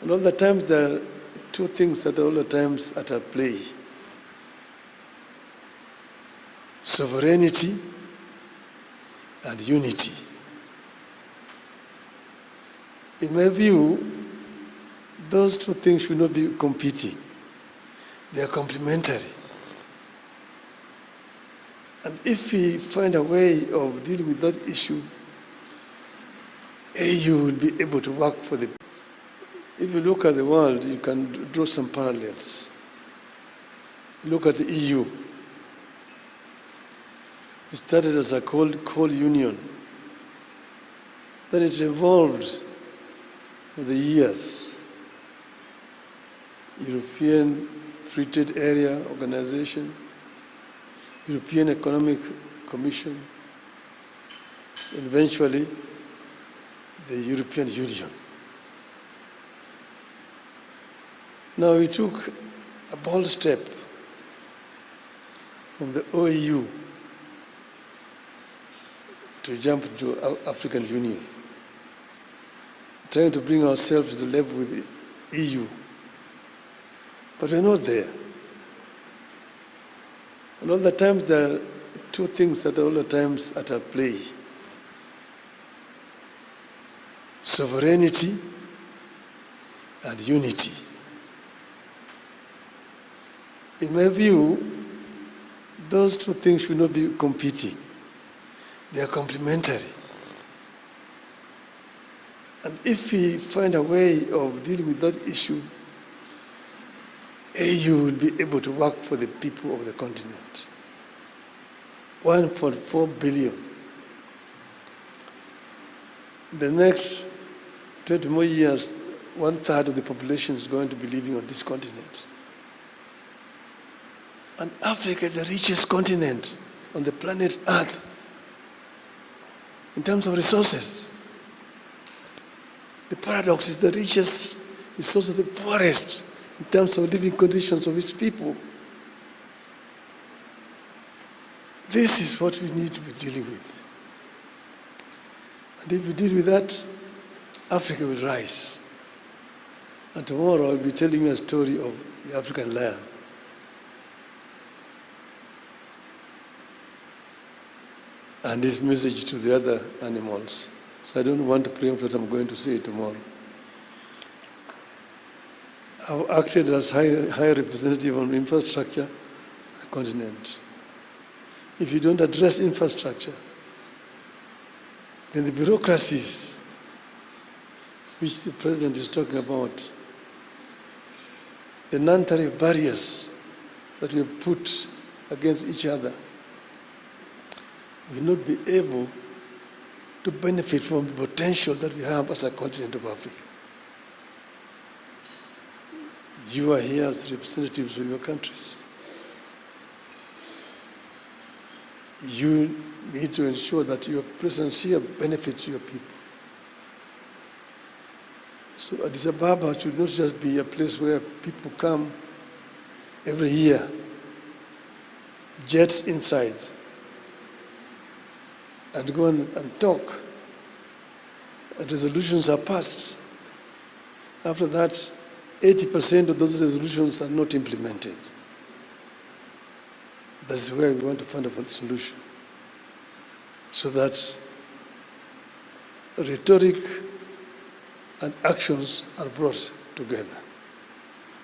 And all the times there are two things that are all the times at play. Sovereignty and unity. In my view, those two things should not be competing. They are complementary. And if we find a way of dealing with that issue, AU will be able to work for the. If you look at the world, you can draw some parallels. Look at the EU. It started as a coal union. Then it evolved with the years. European Free Trade Area Organization, European Economic Commission, and eventually the European Union. Now we took a bold step from the OAU to jump into African Union, trying to bring ourselves to the level with the EU. But we're not there. And all the times there are two things that are all the times at play. Sovereignty and unity. In my view, those two things should not be competing. They are complementary. And if we find a way of dealing with that issue, AU will be able to work for the people of the continent. 1.4 billion. In the next 20 more years, 1/3 of the population is going to be living on this continent. And Africa is the richest continent on the planet Earth in terms of resources. The paradox is the richest is also the poorest in terms of living conditions of its people. This is what we need to be dealing with. And if we deal with that, Africa will rise. And tomorrow I'll be telling you a story of the African lion. And this message to the other animals. So I don't want to preempt what I'm going to say tomorrow. I've acted as high representative on infrastructure on the continent. If you don't address infrastructure, then the bureaucracies which the president is talking about, the non-tariff barriers that we have put against each other, will not be able to benefit from the potential that we have as a continent of Africa. You are here as representatives of your countries. You need to ensure that your presence here benefits your people. So Addis Ababa should not just be a place where people come every year, jets inside, and go and talk, and resolutions are passed. After that, 80% of those resolutions are not implemented. That's where we want to find a solution, so that rhetoric and actions are brought together.